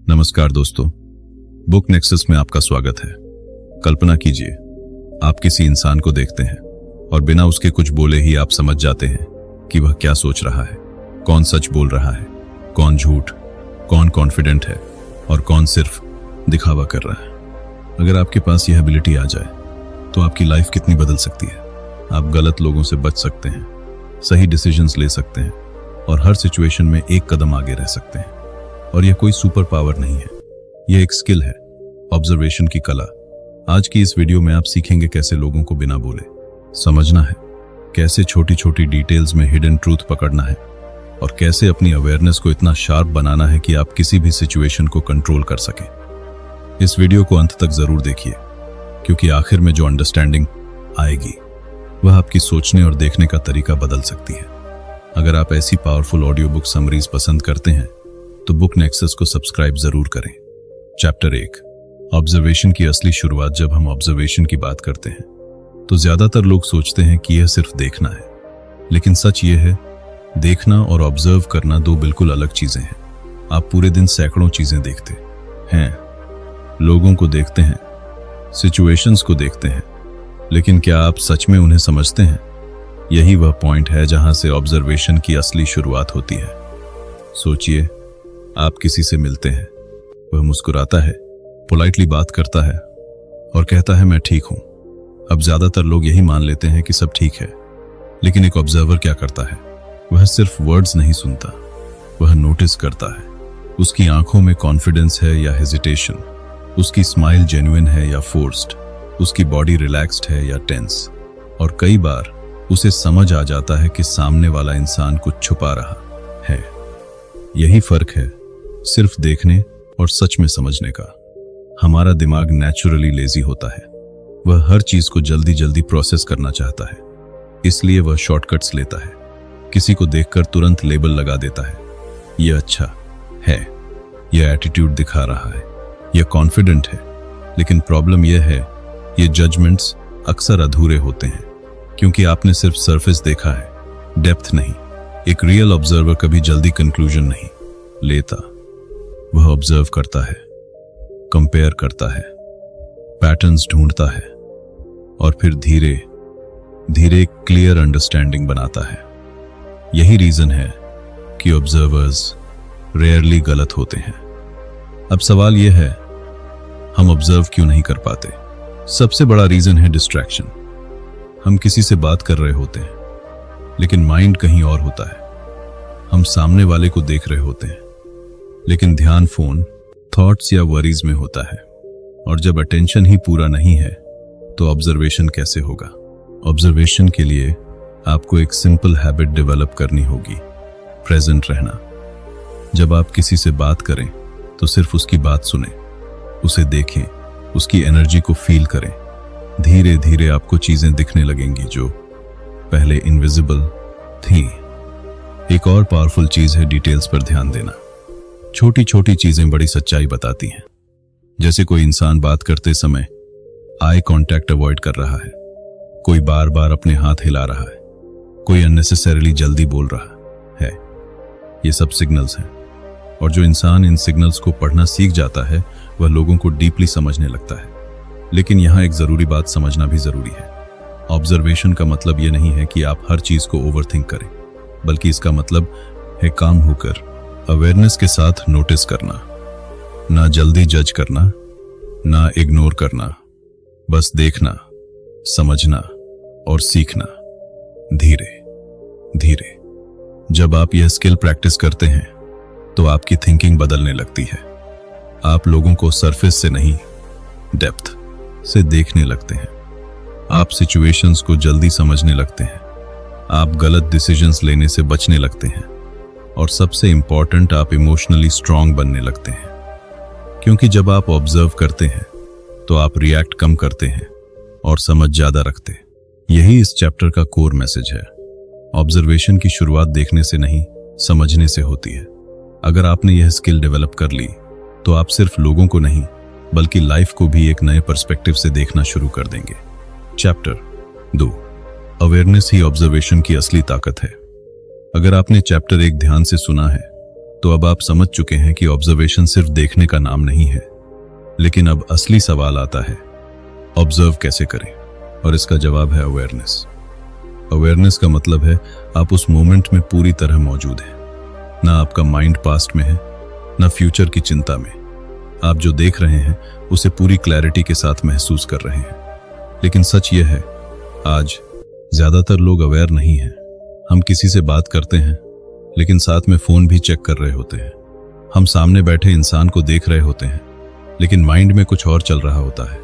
नमस्कार दोस्तों, book nexus में आपका स्वागत है। कल्पना कीजिए, आप किसी इंसान को देखते हैं और बिना उसके कुछ बोले ही आप समझ जाते हैं कि वह क्या सोच रहा है, कौन सच बोल रहा है, कौन झूठ, कौन कॉन्फिडेंट है और कौन सिर्फ दिखावा कर रहा है। अगर आपके पास यह एबिलिटी आ जाए तो आपकी लाइफ कितनी बदल सकती है। आप गलत लोगों से बच सकते हैं, सही डिसीजंस ले सकते हैं और हर सिचुएशन में एक कदम आगे रह सकते हैं। और यह कोई सुपर पावर नहीं है, यह एक स्किल है, ऑब्जर्वेशन की कला। आज की इस वीडियो में आप सीखेंगे कैसे लोगों को बिना बोले समझना है, कैसे छोटी छोटी डिटेल्स में हिडन ट्रूथ पकड़ना है और कैसे अपनी अवेयरनेस को इतना शार्प बनाना है कि आप किसी भी सिचुएशन को कंट्रोल कर सकें। इस वीडियो को अंत तक जरूर देखिए, क्योंकि आखिर में जो अंडरस्टैंडिंग आएगी वह आपकी सोचने और देखने का तरीका बदल सकती है। अगर आप ऐसी पावरफुल ऑडियो बुक समरीज पसंद करते हैं तो बुक नेक्सस को सब्सक्राइब जरूर करें। चैप्टर 1, ऑब्जर्वेशन की असली शुरुआत। जब हम ऑब्जर्वेशन की बात करते हैं तो ज्यादातर लोग सोचते हैं कि यह सिर्फ देखना है, लेकिन सच यह है, देखना और ऑब्जर्व करना दो बिल्कुल अलग चीजें हैं। आप पूरे दिन सैकड़ों चीजें देखते हैं, लोगों को देखते हैं, सिचुएशंस को देखते हैं, लेकिन क्या आप सच में उन्हें समझते हैं? यही वह पॉइंट है जहां से ऑब्जर्वेशन की असली शुरुआत होती है। सोचिए, आप किसी से मिलते हैं, वह मुस्कुराता है, पोलाइटली बात करता है और कहता है मैं ठीक हूं। अब ज्यादातर लोग यही मान लेते हैं कि सब ठीक है, लेकिन एक ऑब्जर्वर क्या करता है? वह सिर्फ वर्ड्स नहीं सुनता, वह नोटिस करता है। उसकी आंखों में कॉन्फिडेंस है या हेजिटेशन, उसकी स्माइल जेन्युइन है या फोर्स्ड, उसकी बॉडी रिलैक्स्ड है या टेंस। और कई बार उसे समझ आ जाता है कि सामने वाला इंसान कुछ छुपा रहा है। यही फर्क है सिर्फ देखने और सच में समझने का। हमारा दिमाग नेचुरली लेजी होता है, वह हर चीज को जल्दी जल्दी प्रोसेस करना चाहता है, इसलिए वह शॉर्टकट्स लेता है। किसी को देखकर तुरंत लेबल लगा देता है, यह अच्छा है, यह एटीट्यूड दिखा रहा है, यह कॉन्फिडेंट है। लेकिन प्रॉब्लम यह है, ये जजमेंट्स अक्सर अधूरे होते हैं, क्योंकि आपने सिर्फ सरफेस देखा है, डेप्थ नहीं। एक रियल ऑब्जर्वर कभी जल्दी कंक्लूजन नहीं लेता। वह ऑब्जर्व करता है, कंपेयर करता है, पैटर्न्स ढूंढता है और फिर धीरे धीरे क्लियर अंडरस्टैंडिंग बनाता है। यही रीजन है कि ऑब्जर्वर्स रेयरली गलत होते हैं। अब सवाल यह है, हम ऑब्जर्व क्यों नहीं कर पाते? सबसे बड़ा रीजन है डिस्ट्रैक्शन। हम किसी से बात कर रहे होते हैं, लेकिन माइंड कहीं और होता है। हम सामने वाले को देख रहे होते हैं, लेकिन ध्यान फोन, थॉट्स या वरीज में होता है। और जब अटेंशन ही पूरा नहीं है तो ऑब्जर्वेशन कैसे होगा? ऑब्जर्वेशन के लिए आपको एक सिंपल हैबिट डेवलप करनी होगी, प्रेजेंट रहना। जब आप किसी से बात करें तो सिर्फ उसकी बात सुने, उसे देखें, उसकी एनर्जी को फील करें। धीरे धीरे आपको चीजें दिखने लगेंगी जो पहले इनविजिबल थी। एक और पावरफुल चीज है डिटेल्स पर ध्यान देना। छोटी छोटी चीजें बड़ी सच्चाई बताती हैं। जैसे कोई इंसान बात करते समय आई कांटेक्ट अवॉइड कर रहा है, कोई बार बार अपने हाथ हिला रहा है, कोई अननेसेसरीली जल्दी बोल रहा है। ये सब सिग्नल्स हैं, और जो इंसान इन सिग्नल्स को पढ़ना सीख जाता है वह लोगों को डीपली समझने लगता है। लेकिन यहां एक जरूरी बात समझना भी जरूरी है। ऑब्जर्वेशन का मतलब यह नहीं है कि आप हर चीज को ओवरथिंक करें, बल्कि इसका मतलब है काम होकर अवेयरनेस के साथ नोटिस करना, ना जल्दी जज करना, ना इग्नोर करना, बस देखना, समझना और सीखना धीरे धीरे। जब आप यह स्किल प्रैक्टिस करते हैं तो आपकी थिंकिंग बदलने लगती है। आप लोगों को सरफेस से नहीं, डेप्थ से देखने लगते हैं। आप सिचुएशंस को जल्दी समझने लगते हैं, आप गलत डिसीजंस लेने से बचने लगते हैं, और सबसे इंपॉर्टेंट, आप इमोशनली स्ट्रांग बनने लगते हैं। क्योंकि जब आप ऑब्जर्व करते हैं तो आप रिएक्ट कम करते हैं और समझ ज्यादा रखते। यही इस चैप्टर का कोर मैसेज है। ऑब्जर्वेशन की शुरुआत देखने से नहीं, समझने से होती है। अगर आपने यह स्किल डेवलप कर ली तो आप सिर्फ लोगों को नहीं, बल्कि लाइफ को भी एक नए पर्सपेक्टिव से देखना शुरू कर देंगे। चैप्टर 2, अवेयरनेस ही ऑब्जर्वेशन की असली ताकत है। अगर आपने चैप्टर 1 ध्यान से सुना है तो अब आप समझ चुके हैं कि ऑब्जर्वेशन सिर्फ देखने का नाम नहीं है। लेकिन अब असली सवाल आता है, ऑब्जर्व कैसे करें? और इसका जवाब है अवेयरनेस। अवेयरनेस का मतलब है आप उस मोमेंट में पूरी तरह मौजूद हैं। ना आपका माइंड पास्ट में है, ना फ्यूचर की चिंता में। आप जो देख रहे हैं उसे पूरी क्लैरिटी के साथ महसूस कर रहे हैं। लेकिन सच यह है, आज ज्यादातर लोग अवेयर नहीं हैं। हम किसी से बात करते हैं लेकिन साथ में फोन भी चेक कर रहे होते हैं। हम सामने बैठे इंसान को देख रहे होते हैं लेकिन माइंड में कुछ और चल रहा होता है।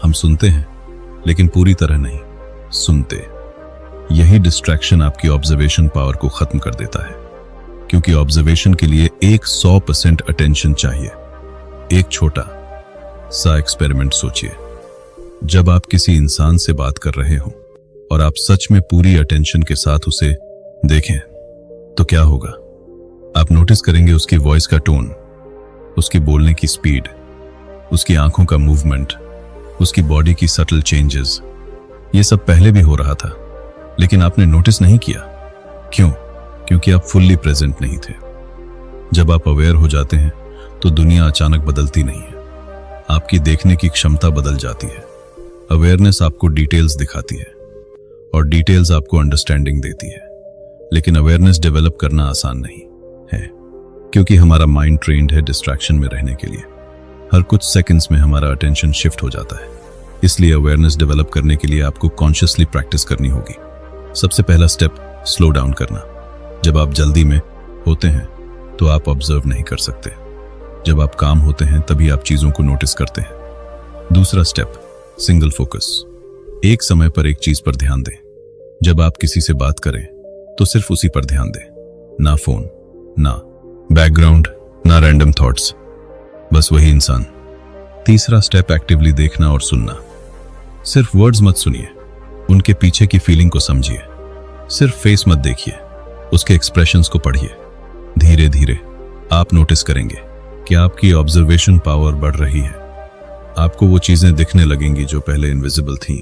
हम सुनते हैं लेकिन पूरी तरह नहीं सुनते। यही डिस्ट्रैक्शन आपकी ऑब्जर्वेशन पावर को खत्म कर देता है, क्योंकि ऑब्जर्वेशन के लिए एक 100% अटेंशन चाहिए। एक छोटा सा एक्सपेरिमेंट सोचिए। जब आप किसी इंसान से बात कर रहे हो और आप सच में पूरी अटेंशन के साथ उसे देखें तो क्या होगा? आप नोटिस करेंगे उसकी वॉइस का टोन, उसकी बोलने की स्पीड, उसकी आंखों का मूवमेंट, उसकी बॉडी की सटल चेंजेस। ये सब पहले भी हो रहा था लेकिन आपने नोटिस नहीं किया। क्यों? क्योंकि आप फुल्ली प्रेजेंट नहीं थे। जब आप अवेयर हो जाते हैं तो दुनिया अचानक बदलती नहीं है, आपकी देखने की क्षमता बदल जाती है। अवेयरनेस आपको डिटेल्स दिखाती है और डिटेल्स आपको अंडरस्टैंडिंग देती है। लेकिन अवेयरनेस डेवलप करना आसान नहीं है, क्योंकि हमारा माइंड ट्रेन्ड है डिस्ट्रैक्शन में रहने के लिए। हर कुछ सेकंड्स में हमारा अटेंशन शिफ्ट हो जाता है। इसलिए अवेयरनेस डेवलप करने के लिए आपको कॉन्शियसली प्रैक्टिस करनी होगी। सबसे पहला स्टेप, स्लो डाउन करना। जब आप जल्दी में होते हैं तो आप ऑब्जर्व नहीं कर सकते। जब आप काम होते हैं तभी आप चीजों को नोटिस करते हैं। दूसरा स्टेप, सिंगल फोकस। एक समय पर एक चीज पर ध्यान दें। जब आप किसी से बात करें तो सिर्फ उसी पर ध्यान दें, ना फोन, ना बैकग्राउंड, ना रैंडम थॉट्स, बस वही इंसान। तीसरा स्टेप, एक्टिवली देखना और सुनना। सिर्फ वर्ड्स मत सुनिए, उनके पीछे की फीलिंग को समझिए। सिर्फ फेस मत देखिए, उसके एक्सप्रेशंस को पढ़िए। धीरे धीरे आप नोटिस करेंगे कि आपकी ऑब्जर्वेशन पावर बढ़ रही है। आपको वो चीजें दिखने लगेंगी जो पहले इनविजिबल थीं।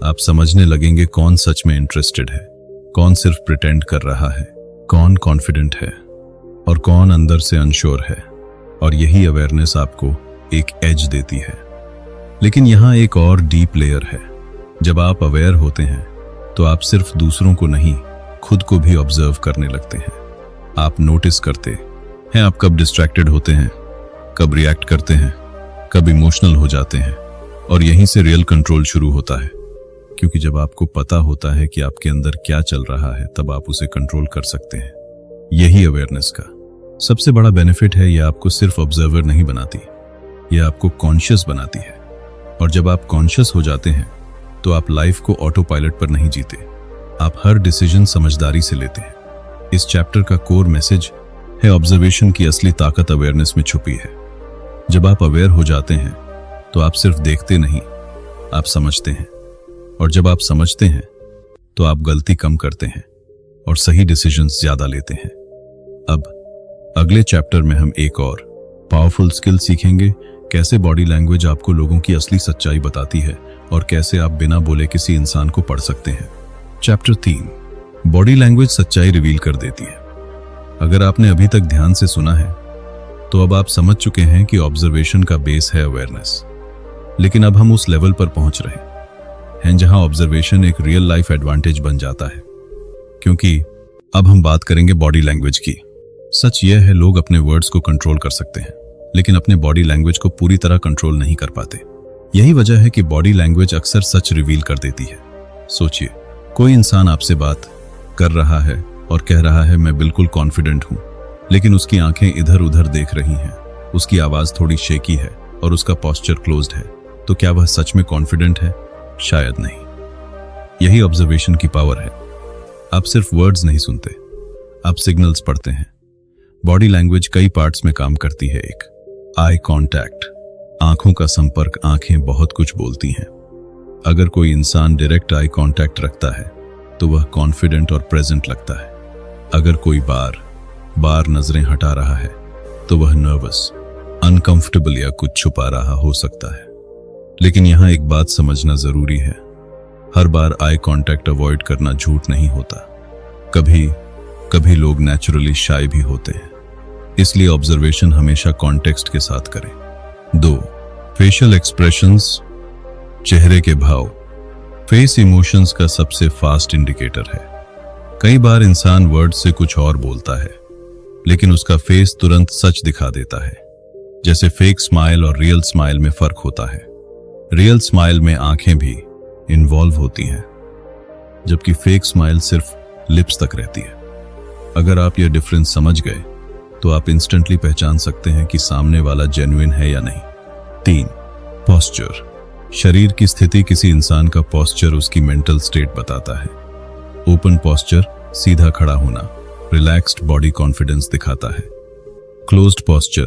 आप समझने लगेंगे कौन सच में इंटरेस्टेड है, कौन सिर्फ प्रिटेंड कर रहा है, कौन कॉन्फिडेंट है और कौन अंदर से अनश्योर है। और यही अवेयरनेस आपको एक एज देती है। लेकिन यहाँ एक और डीप लेयर है। जब आप अवेयर होते हैं तो आप सिर्फ दूसरों को नहीं, खुद को भी ऑब्जर्व करने लगते हैं। आप नोटिस करते हैं आप कब डिस्ट्रैक्टेड होते हैं, कब रिएक्ट करते हैं, कब इमोशनल हो जाते हैं। और यहीं से रियल कंट्रोल शुरू होता है, क्योंकि जब आपको पता होता है कि आपके अंदर क्या चल रहा है तब आप उसे कंट्रोल कर सकते हैं। यही अवेयरनेस का सबसे बड़ा बेनिफिट है। यह आपको सिर्फ ऑब्जर्वर नहीं बनाती, यह आपको कॉन्शियस बनाती है। और जब आप कॉन्शियस हो जाते हैं तो आप लाइफ को ऑटो पायलट पर नहीं जीते, आप हर डिसीजन समझदारी से लेते हैं। इस चैप्टर का कोर मैसेज है, ऑब्जर्वेशन की असली ताकत अवेयरनेस में छुपी है। जब आप अवेयर हो जाते हैं तो आप सिर्फ देखते नहीं, आप समझते हैं। और जब आप समझते हैं तो आप गलती कम करते हैं और सही डिसीजंस ज्यादा लेते हैं। अब अगले चैप्टर में हम एक और पावरफुल स्किल सीखेंगे, कैसे बॉडी लैंग्वेज आपको लोगों की असली सच्चाई बताती है और कैसे आप बिना बोले किसी इंसान को पढ़ सकते हैं। चैप्टर 3, बॉडी लैंग्वेज सच्चाई रिवील कर देती है। अगर आपने अभी तक ध्यान से सुना है तो अब आप समझ चुके हैं कि ऑब्जर्वेशन का बेस है अवेयरनेस। लेकिन अब हम उस लेवल पर पहुंच रहे हैं जहां ऑब्जर्वेशन एक रियल लाइफ एडवांटेज बन जाता है, क्योंकि अब हम बात करेंगे बॉडी लैंग्वेज की। सच यह है, लोग अपने वर्ड्स को कंट्रोल कर सकते हैं लेकिन अपने बॉडी लैंग्वेज को पूरी तरह कंट्रोल नहीं कर पाते। यही वजह है कि बॉडी लैंग्वेज अक्सर सच रिवील कर देती है। सोचिए, कोई इंसान आपसे बात कर रहा है और कह रहा है मैं बिल्कुल कॉन्फिडेंट हूं, लेकिन उसकी आंखें इधर उधर देख रही हैं, उसकी आवाज थोड़ी शेकी है और उसका पोस्चर क्लोज्ड है। तो क्या वह सच में कॉन्फिडेंट है? शायद नहीं। यही ऑब्जर्वेशन की पावर है। आप सिर्फ वर्ड्स नहीं सुनते, आप सिग्नल्स पढ़ते हैं। बॉडी लैंग्वेज कई पार्ट्स में काम करती है। एक, आई कांटेक्ट, आंखों का संपर्क। आंखें बहुत कुछ बोलती हैं। अगर कोई इंसान डायरेक्ट आई कांटेक्ट रखता है तो वह कॉन्फिडेंट और प्रेजेंट लगता है। अगर कोई बार बार नजरें हटा रहा है तो वह नर्वस, अनकंफर्टेबल या कुछ छुपा रहा हो सकता है। लेकिन यहां एक बात समझना जरूरी है, हर बार आई कांटेक्ट अवॉइड करना झूठ नहीं होता। कभी कभी लोग नेचुरली शाय भी होते हैं, इसलिए ऑब्जर्वेशन हमेशा कॉन्टेक्स्ट के साथ करें। 2. फेशियल एक्सप्रेशंस, चेहरे के भाव। फेस इमोशंस का सबसे फास्ट इंडिकेटर है। कई बार इंसान वर्ड से कुछ और बोलता है, लेकिन उसका फेस तुरंत सच दिखा देता है। जैसे फेक स्माइल और रियल स्माइल में फर्क होता है। रियल स्माइल में आंखें भी इन्वॉल्व होती हैं, जबकि फेक स्माइल सिर्फ लिप्स तक रहती है। अगर आप यह डिफरेंस समझ गए तो आप इंस्टेंटली पहचान सकते हैं कि सामने वाला जेन्युइन है या नहीं। 3. पोस्चर। शरीर की स्थिति किसी इंसान का पोस्चर उसकी मेंटल स्टेट बताता है। ओपन पोस्चर, सीधा खड़ा होना, रिलैक्स्ड बॉडी कॉन्फिडेंस दिखाता है। क्लोज्ड पोस्चर,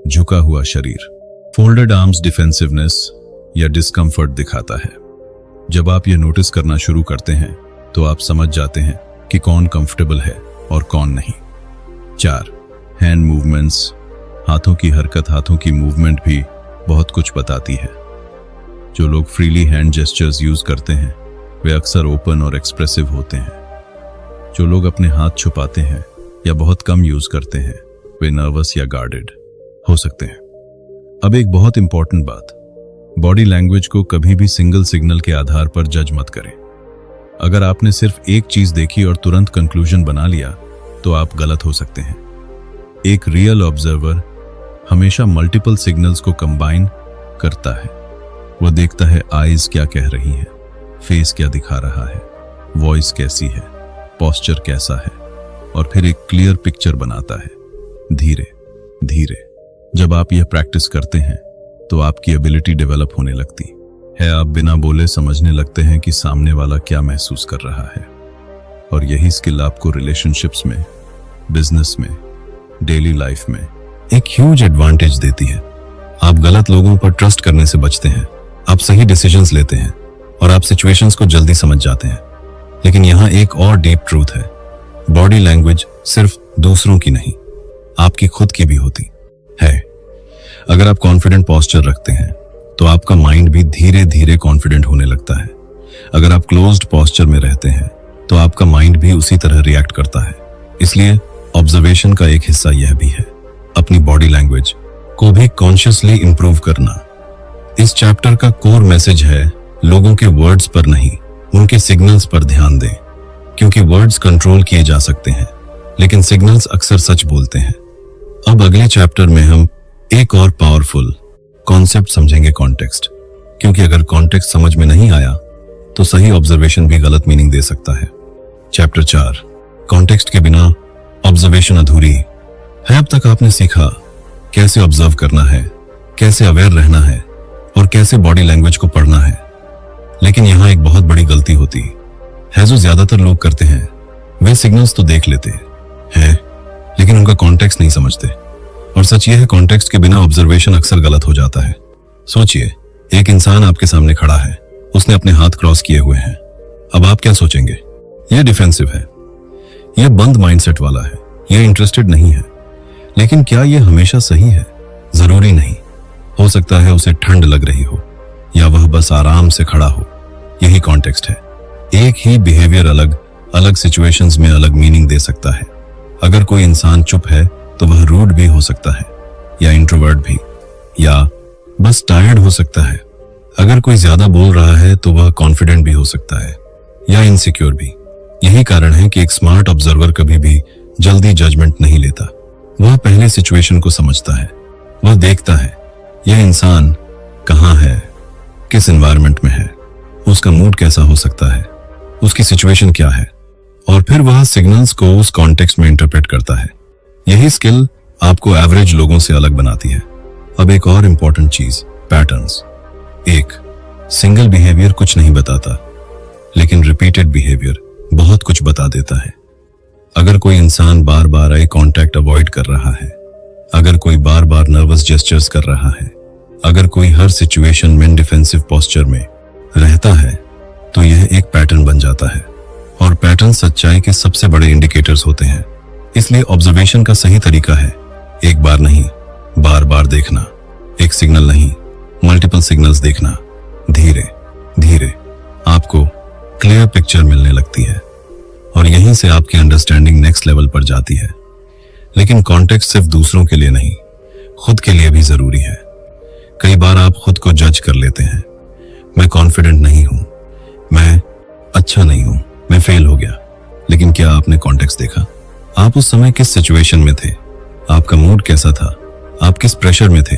झुका हुआ शरीर, फोल्डेड आर्म्स डिफेंसिवनेस या डिस्कंफर्ट दिखाता है। जब आप ये नोटिस करना शुरू करते हैं तो आप समझ जाते हैं कि कौन कंफर्टेबल है और कौन नहीं। 4. Hand movements. हाथों की हरकत, हाथों की मूवमेंट भी बहुत कुछ बताती है। जो लोग फ्रीली हैंड जेस्चर्स यूज करते हैं वे अक्सर ओपन और एक्सप्रेसिव होते हैं। जो लोग अपने हाथ छुपाते हैं या बहुत कम यूज करते हैं वे नर्वस या गार्डेड हो सकते हैं। अब एक बहुत इंपॉर्टेंट बात, बॉडी लैंग्वेज को कभी भी सिंगल सिग्नल के आधार पर जज मत करें। अगर आपने सिर्फ एक चीज देखी और तुरंत कंक्लूजन बना लिया तो आप गलत हो सकते हैं। एक रियल ऑब्जर्वर हमेशा मल्टीपल सिग्नल्स को कंबाइन करता है। वह देखता है आईज क्या कह रही है, फेस क्या दिखा रहा है, वॉइस कैसी है, पोस्चर कैसा है, और फिर एक क्लियर पिक्चर बनाता है। धीरे धीरे जब आप यह प्रैक्टिस करते हैं तो आपकी एबिलिटी डेवलप होने लगती है। आप बिना बोले समझने लगते हैं कि सामने वाला क्या महसूस कर रहा है, और यही स्किल आपको रिलेशनशिप्स में, बिजनेस में, डेली लाइफ में एक ह्यूज एडवांटेज देती है। आप गलत लोगों पर ट्रस्ट करने से बचते हैं, आप सही डिसीजंस लेते हैं और आप सिचुएशंस को जल्दी समझ जाते हैं। लेकिन यहाँ एक और डीप ट्रूथ है, बॉडी लैंग्वेज सिर्फ दूसरों की नहीं, आपकी खुद की भी होती है। अगर आप कॉन्फिडेंट पोस्चर रखते हैं तो आपका माइंड भी धीरे धीरे कॉन्फिडेंट होने लगता है। अगर आप क्लोज्ड पोस्चर में रहते हैं तो आपका माइंड भी उसी तरह रिएक्ट करता है। इसलिए ऑब्जर्वेशन का एक हिस्सा यह भी है अपनी बॉडी लैंग्वेज को भी कॉन्शियसली इंप्रूव करना। इस चैप्टर का कोर मैसेज है लोगों के वर्ड्स पर नहीं, उनके सिग्नल्स पर ध्यान दें, क्योंकि वर्ड्स कंट्रोल किए जा सकते हैं लेकिन सिग्नल्स अक्सर सच बोलते हैं। अब अगले चैप्टर में हम एक और पावरफुल कॉन्सेप्ट समझेंगे, कॉन्टेक्स्ट। क्योंकि अगर कॉन्टेक्स्ट समझ में नहीं आया तो सही ऑब्जर्वेशन भी गलत मीनिंग दे सकता है। चैप्टर 4, कॉन्टेक्स्ट के बिना ऑब्जर्वेशन अधूरी है। अब तक आपने सीखा कैसे ऑब्जर्व करना है, कैसे अवेयर रहना है और कैसे बॉडी लैंग्वेज को पढ़ना है। लेकिन यहाँ एक बहुत बड़ी गलती होती है जो ज्यादातर लोग करते हैं। वे सिग्नल्स तो देख लेते हैं लेकिन उनका कॉन्टेक्स्ट नहीं समझते। और सच यह है, कॉन्टेक्स्ट के बिना ऑब्जर्वेशन अक्सर गलत हो जाता है। सोचिए, एक इंसान आपके सामने खड़ा है, उसने अपने हाथ क्रॉस किए हुए हैं। अब आप क्या सोचेंगे? यह डिफेंसिव है, यह बंद माइंडसेट वाला है, यह इंटरेस्टेड नहीं है। लेकिन क्या यह हमेशा सही है? जरूरी नहीं। हो सकता है उसे ठंड लग रही हो या वह बस आराम से खड़ा हो। यही कॉन्टेक्स्ट है। एक ही बिहेवियर अलग अलग सिचुएशंस में अलग मीनिंग दे सकता है। अगर कोई इंसान चुप है तो वह रूड भी हो सकता है, या इंट्रोवर्ट भी, या बस टायर्ड हो सकता है। अगर कोई ज्यादा बोल रहा है तो वह कॉन्फिडेंट भी हो सकता है, या इनसिक्योर भी। यही कारण है कि एक स्मार्ट ऑब्जर्वर कभी भी जल्दी जजमेंट नहीं लेता। वह पहले सिचुएशन को समझता है। वह देखता है यह इंसान कहाँ है, किस एनवायरनमेंट में है, उसका मूड कैसा हो सकता है, उसकी सिचुएशन क्या है, और फिर वह सिग्नल्स को उस कॉन्टेक्स्ट में इंटरप्रेट करता है। यही स्किल आपको एवरेज लोगों से अलग बनाती है। अब एक और इंपॉर्टेंट चीज, पैटर्न्स। एक सिंगल बिहेवियर कुछ नहीं बताता, लेकिन रिपीटेड बिहेवियर बहुत कुछ बता देता है। अगर कोई इंसान बार बार आई कांटेक्ट अवॉइड कर रहा है, अगर कोई बार बार नर्वस जेस्चर्स कर रहा है, अगर कोई हर सिचुएशन में डिफेंसिव पोस्चर में रहता है, तो यह एक पैटर्न बन जाता है। और पैटर्न सच्चाई के सबसे बड़े इंडिकेटर्स होते हैं। इसलिए ऑब्जर्वेशन का सही तरीका है एक बार नहीं, बार बार देखना। एक सिग्नल नहीं, मल्टीपल सिग्नल्स देखना। धीरे धीरे आपको क्लियर पिक्चर मिलने लगती है और यहीं से आपकी अंडरस्टैंडिंग नेक्स्ट लेवल पर जाती है। लेकिन कॉन्टेक्स्ट सिर्फ दूसरों के लिए नहीं, खुद के लिए भी जरूरी है। कई बार आप खुद को जज कर लेते हैं, मैं कॉन्फिडेंट नहीं हूं, मैं अच्छा नहीं हूं, मैं फेल हो गया। लेकिन क्या आपने कॉन्टेक्स्ट देखा? आप उस समय किस सिचुएशन में थे? आपका मूड कैसा था? आप किस प्रेशर में थे?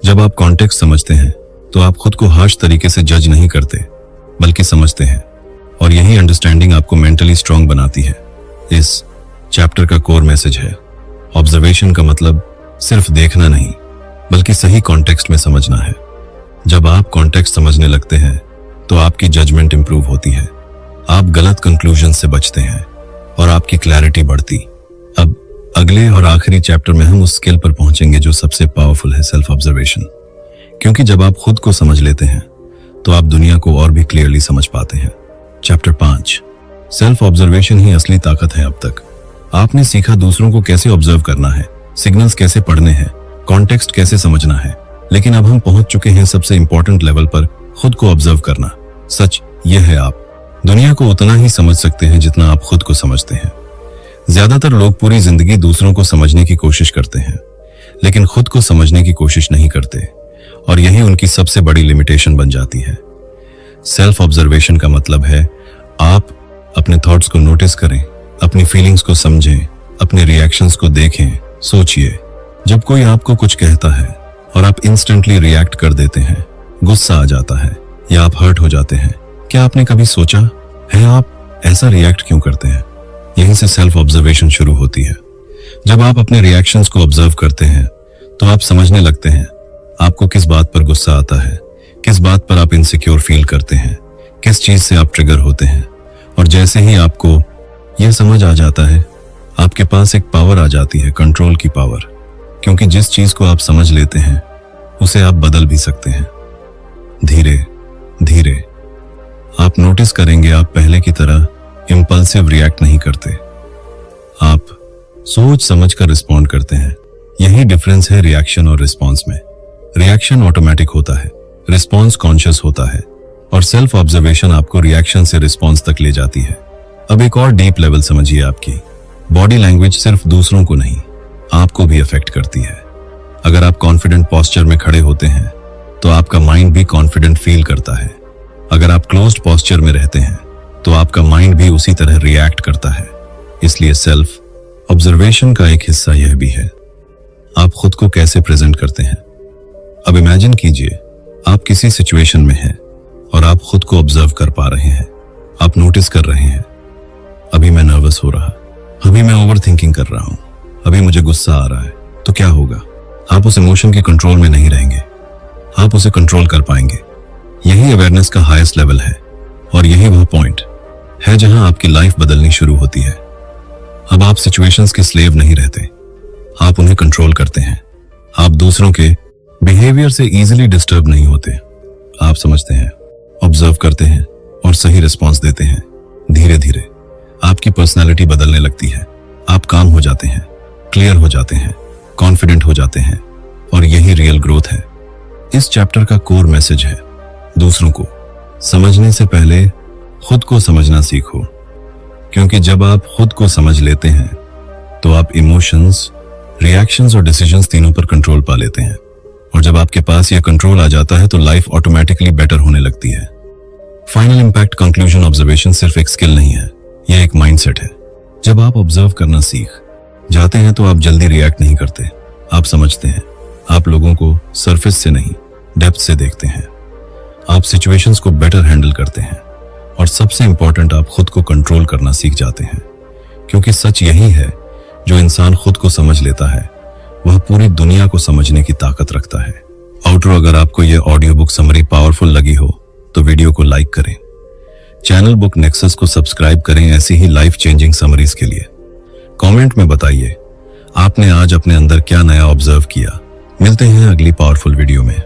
जब आप कॉन्टेक्स्ट समझते हैं तो आप खुद को हार्श तरीके से जज नहीं करते, बल्कि समझते हैं, और यही अंडरस्टैंडिंग आपको मेंटली स्ट्रांग बनाती है। इस चैप्टर का कोर मैसेज है, ऑब्जर्वेशन का मतलब सिर्फ देखना नहीं, बल्कि सही कॉन्टेक्स्ट में समझना है। जब आप कॉन्टेक्स्ट समझने लगते हैं तो आपकी जजमेंट इंप्रूव होती है, आप गलत कंक्लूजन से बचते हैं और आपकी क्लैरिटी बढ़ती। अब अगले और आखिरी चैप्टर में हम उस स्किल पर पहुंचेंगे जो सबसे पावरफुल है, सेल्फ ऑब्जर्वेशन। क्योंकि जब आप खुद को समझ लेते हैं तो आप दुनिया को और भी क्लियरली समझ पाते हैं। चैप्टर 5, सेल्फ ऑब्जर्वेशन ही असली ताकत है। अब तक आपने सीखा दूसरों को कैसे ऑब्जर्व करना है, सिग्नल्स कैसे पढ़ने हैं, कॉन्टेक्स्ट कैसे समझना है, लेकिन अब हम पहुंच चुके हैं सबसे इंपॉर्टेंट लेवल पर, खुद को ऑब्जर्व करना। सच यह है, आप दुनिया को उतना ही समझ सकते हैं जितना आप खुद को समझते हैं। ज्यादातर लोग पूरी जिंदगी दूसरों को समझने की कोशिश करते हैं, लेकिन खुद को समझने की कोशिश नहीं करते, और यही उनकी सबसे बड़ी लिमिटेशन बन जाती है। सेल्फ ऑब्जर्वेशन का मतलब है आप अपने थॉट्स को नोटिस करें, अपनी फीलिंग्स को समझें, अपने रिएक्शंस को देखें। सोचिए, जब कोई आपको कुछ कहता है और आप इंस्टेंटली रिएक्ट कर देते हैं, गुस्सा आ जाता है या आप हर्ट हो जाते हैं, क्या आपने कभी सोचा है आप ऐसा रिएक्ट क्यों करते हैं? यहीं से सेल्फ ऑब्जर्वेशन शुरू होती है। जब आप अपने रिएक्शंस को ऑब्जर्व करते हैं तो आप समझने लगते हैं आपको किस बात पर गुस्सा आता है, किस बात पर आप इनसिक्योर फील करते हैं, किस चीज से आप ट्रिगर होते हैं। और जैसे ही आपको यह समझ आ जाता है, आपके पास एक पावर आ जाती है, कंट्रोल की पावर। क्योंकि जिस चीज को आप समझ लेते हैं उसे आप बदल भी सकते हैं। धीरे धीरे आप नोटिस करेंगे आप पहले की तरह इंपल्सिव रिएक्ट नहीं करते, आप सोच समझ कर रिस्पॉन्ड करते हैं। यही डिफरेंस है रिएक्शन और रिस्पॉन्स में। रिएक्शन ऑटोमेटिक होता है, रिस्पॉन्स कॉन्शियस होता है, और सेल्फ ऑब्जर्वेशन आपको रिएक्शन से रिस्पॉन्स तक ले जाती है। अब एक और डीप लेवल समझिए, आपकी बॉडी लैंग्वेज सिर्फ दूसरों को नहीं, आपको भी अफेक्ट करती है। अगर आप कॉन्फिडेंट पोस्चर में खड़े होते हैं तो आपका माइंड भी कॉन्फिडेंट फील करता है। अगर आप क्लोज्ड पोस्चर में रहते हैं तो आपका माइंड भी उसी तरह रिएक्ट करता है। इसलिए सेल्फ ऑब्जर्वेशन का एक हिस्सा यह भी है, आप खुद को कैसे प्रेजेंट करते हैं। अब इमेजिन कीजिए आप किसी सिचुएशन में हैं और आप खुद को ऑब्जर्व कर पा रहे हैं। आप नोटिस कर रहे हैं, अभी मैं नर्वस हो रहा, अभी मैं ओवर थिंकिंग कर रहा हूं, अभी मुझे गुस्सा आ रहा है, तो क्या होगा? आप उस इमोशन के कंट्रोल में नहीं रहेंगे, आप उसे कंट्रोल कर पाएंगे। यही अवेयरनेस का हाईएस्ट लेवल है, और यही वह पॉइंट है जहां आपकी लाइफ बदलनी शुरू होती है। अब आप सिचुएशंस के स्लेव नहीं रहते, आप उन्हें कंट्रोल करते हैं। आप दूसरों के बिहेवियर से इजीली डिस्टर्ब नहीं होते, आप समझते हैं, ऑब्जर्व करते हैं और सही रिस्पॉन्स देते हैं। धीरे धीरे आपकी पर्सनैलिटी बदलने लगती है, आप काम हो जाते हैं, क्लियर हो जाते हैं, कॉन्फिडेंट हो जाते हैं, और यही रियल ग्रोथ है। इस चैप्टर का कोर मैसेज है, दूसरों को समझने से पहले खुद को समझना सीखो। क्योंकि जब आप खुद को समझ लेते हैं तो आप इमोशंस, रिएक्शंस और डिसीजंस तीनों पर कंट्रोल पा लेते हैं। और जब आपके पास यह कंट्रोल आ जाता है तो लाइफ ऑटोमेटिकली बेटर होने लगती है। फाइनल इंपैक्ट कंक्लूजन, ऑब्जर्वेशन सिर्फ एक स्किल नहीं है, यह एक माइंडसेट है। जब आप ऑब्जर्व करना सीख जाते हैं तो आप जल्दी रिएक्ट नहीं करते, आप समझते हैं। आप लोगों को सरफेस से नहीं, डेप्थ से देखते हैं। आप सिचुएशंस को बेटर हैंडल करते हैं, और सबसे इंपॉर्टेंट, आप खुद को कंट्रोल करना सीख जाते हैं। क्योंकि सच यही है, जो इंसान खुद को समझ लेता है वह पूरी दुनिया को समझने की ताकत रखता है। आउटरो, अगर आपको यह ऑडियो बुक समरी पावरफुल लगी हो तो वीडियो को लाइक करें, चैनल बुक नेक्सस को सब्सक्राइब करें ऐसी ही लाइफ चेंजिंग समरीज के लिए। कमेंट में बताइए आपने आज अपने अंदर क्या नया ऑब्जर्व किया। मिलते हैं अगली पावरफुल वीडियो में।